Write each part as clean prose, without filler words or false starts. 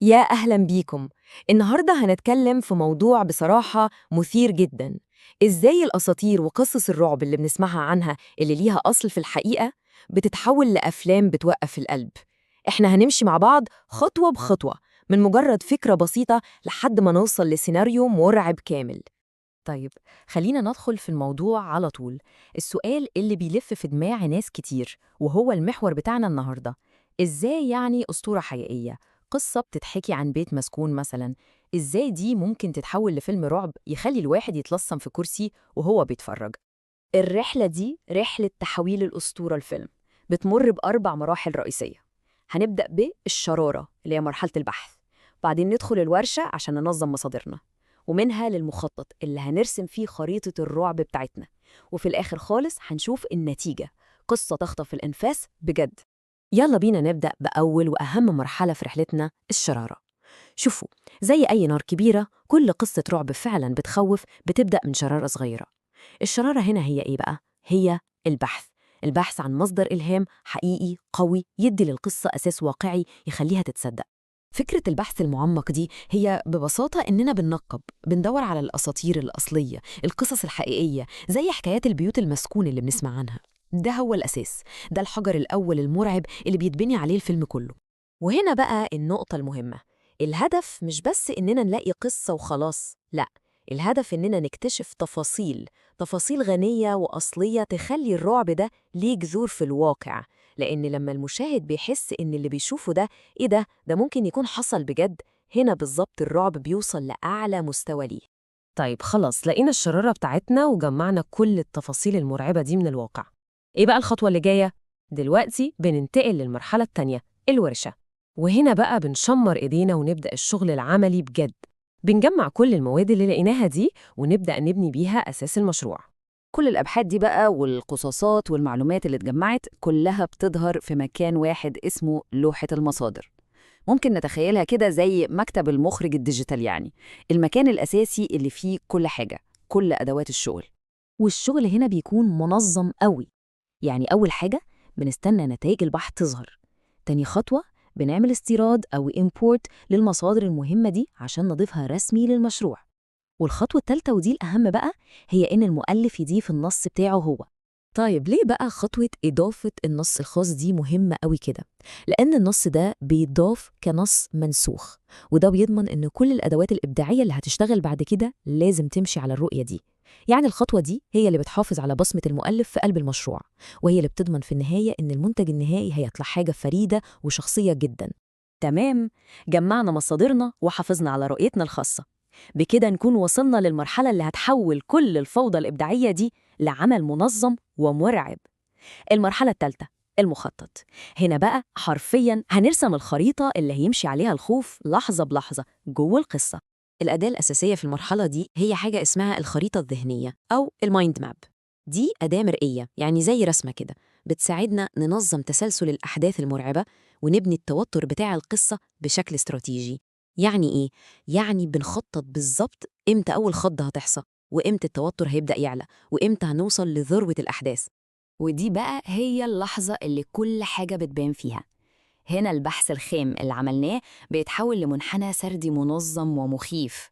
يا أهلا بيكم. النهاردة هنتكلم في موضوع بصراحة مثير جدا. إزاي الأساطير وقصص الرعب اللي بنسمعها عنها اللي ليها أصل في الحقيقة بتتحول لأفلام بتوقف القلب. إحنا هنمشي مع بعض خطوة بخطوة، من مجرد فكرة بسيطة لحد ما نوصل لسيناريو مرعب كامل. طيب، خلينا ندخل في الموضوع على طول. السؤال اللي بيلف في دماغ ناس كتير وهو المحور بتاعنا النهاردة: إزاي يعني أسطورة حقيقية، قصة بتتحكي عن بيت مسكون مثلا، إزاي دي ممكن تتحول لفيلم رعب يخلي الواحد يتلصم في كرسي وهو بيتفرج؟ الرحلة دي رحلة تحويل الأسطورة الفيلم، بتمر بأربع مراحل رئيسية. هنبدأ بالشرارة اللي هي مرحلة البحث، بعدين ندخل الورشة عشان ننظم مصادرنا، ومنها للمخطط اللي هنرسم فيه خريطة الرعب بتاعتنا، وفي الآخر خالص هنشوف النتيجة، قصة تخطف الأنفاس بجد. يلا بينا نبدأ بأول وأهم مرحلة في رحلتنا: الشرارة. شوفوا، زي أي نار كبيرة، كل قصة رعب فعلا بتخوف بتبدأ من شرارة صغيرة. الشرارة هنا هي إيه بقى؟ هي البحث. البحث عن مصدر إلهام حقيقي قوي يدي للقصة أساس واقعي يخليها تتصدق. فكرة البحث المعمق دي هي ببساطة إننا بندور على الأساطير الأصلية، القصص الحقيقية، زي حكايات البيوت المسكون اللي بنسمع عنها. ده هو الأساس، ده الحجر الأول المرعب اللي بيتبني عليه الفيلم كله. وهنا بقى النقطة المهمة: الهدف مش بس إننا نلاقي قصة وخلاص، لأ، الهدف إننا نكتشف تفاصيل غنية وأصلية تخلي الرعب ده ليه جذور في الواقع. لأن لما المشاهد بيحس إن اللي بيشوفه ده إيه ده ممكن يكون حصل بجد، هنا بالظبط الرعب بيوصل لأعلى مستوى ليه. طيب خلاص، لقينا الشرارة بتاعتنا وجمعنا كل التفاصيل المرعبة دي من الواقع. إيه بقى الخطوة اللي جاية؟ دلوقتي بننتقل للمرحلة التانية، الورشة. وهنا بقى بنشمر إيدينا ونبدأ الشغل العملي بجد. بنجمع كل المواد اللي لقيناها دي ونبدأ نبني بيها أساس المشروع. كل الأبحاث دي بقى والقصاصات والمعلومات اللي اتجمعت كلها بتظهر في مكان واحد اسمه لوحة المصادر. ممكن نتخيلها كده زي مكتب المخرج الديجيتال، يعني المكان الأساسي اللي فيه كل حاجة، كل أدوات الشغل. والشغل هنا بيكون منظم قوي. يعني أول حاجة بنستنى نتائج البحث تظهر. تاني خطوة بنعمل استيراد أو import للمصادر المهمة دي عشان نضيفها رسمي للمشروع. والخطوة التالتة ودي الأهم بقى، هي إن المؤلف يضيف النص بتاعه هو. طيب ليه بقى خطوة إضافة النص الخاص دي مهمة قوي كده؟ لأن النص ده بيضاف كنص منسوخ، وده بيضمن إن كل الأدوات الإبداعية اللي هتشتغل بعد كده لازم تمشي على الرؤية دي. يعني الخطوة دي هي اللي بتحافظ على بصمة المؤلف في قلب المشروع، وهي اللي بتضمن في النهاية إن المنتج النهائي هيطلع حاجة فريدة وشخصية جدا. تمام، جمعنا مصادرنا وحافظنا على رؤيتنا الخاصة. بكده نكون وصلنا للمرحلة اللي هتحول كل الفوضى الإبداعية دي لعمل منظم ومرعب. المرحلة الثالثة، المخطط. هنا بقى حرفياً هنرسم الخريطة اللي هيمشي عليها الخوف لحظة بلحظة جوه القصة. الأداة الأساسية في المرحلة دي هي حاجة اسمها الخريطة الذهنية أو المايند ماب. دي أداة مرئية، يعني زي رسمة كده، بتساعدنا ننظم تسلسل الأحداث المرعبة ونبني التوتر بتاع القصة بشكل استراتيجي. يعني إيه؟ يعني بنخطط بالظبط إمتى أول خضة هتحصل، وإمتى التوتر هيبدأ يعلى، وإمتى هنوصل لذروة الأحداث. ودي بقى هي اللحظة اللي كل حاجة بتبان فيها. هنا البحث الخام اللي عملناه بيتحول لمنحنى سردي منظم ومخيف.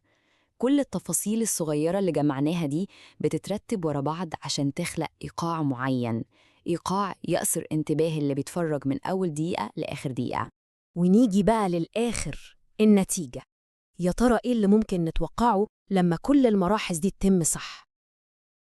كل التفاصيل الصغيرة اللي جمعناها دي بتترتب ورا بعض عشان تخلق إيقاع معين، إيقاع يأثر انتباه اللي بيتفرج من أول دقيقة لآخر دقيقة. ونيجي بقى للآخر، النتيجة. يا ترى إيه اللي ممكن نتوقعه لما كل المراحل دي تتم صح؟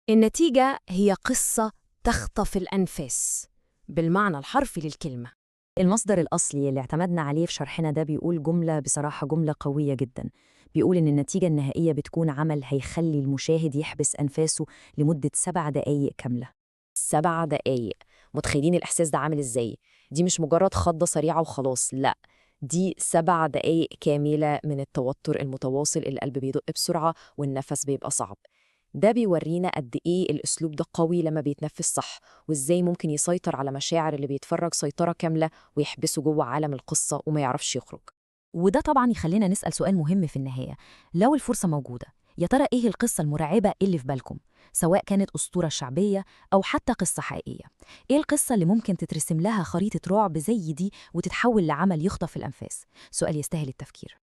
النتيجة هي قصة تخطف الأنفاس بالمعنى الحرفي للكلمة. المصدر الأصلي اللي اعتمدنا عليه في شرحنا ده بيقول جملة بصراحة جملة قوية جدا. بيقول إن النتيجة النهائية بتكون عمل هيخلي المشاهد يحبس أنفاسه لمدة 7 دقايق كاملة. 7 دقايق، متخيلين الإحساس ده عامل إزاي؟ دي مش مجرد خضة سريعة وخلاص، لأ، دي 7 دقايق كاملة من التوتر المتواصل، القلب بيدق بسرعة والنفس بيبقى صعب. ده بيورينا قد إيه الأسلوب ده قوي لما بيتنفس صح، وإزاي ممكن يسيطر على مشاعر اللي بيتفرج سيطرة كاملة ويحبسه جوه عالم القصة وما يعرفش يخرج. وده طبعا يخلينا نسأل سؤال مهم في النهاية: لو الفرصة موجودة، يا ترى إيه القصة المرعبة اللي في بالكم؟ سواء كانت أسطورة شعبية أو حتى قصة حقيقية. إيه القصة اللي ممكن تترسم لها خريطة رعب زي دي وتتحول لعمل يخطف الأنفاس؟ سؤال يستاهل التفكير.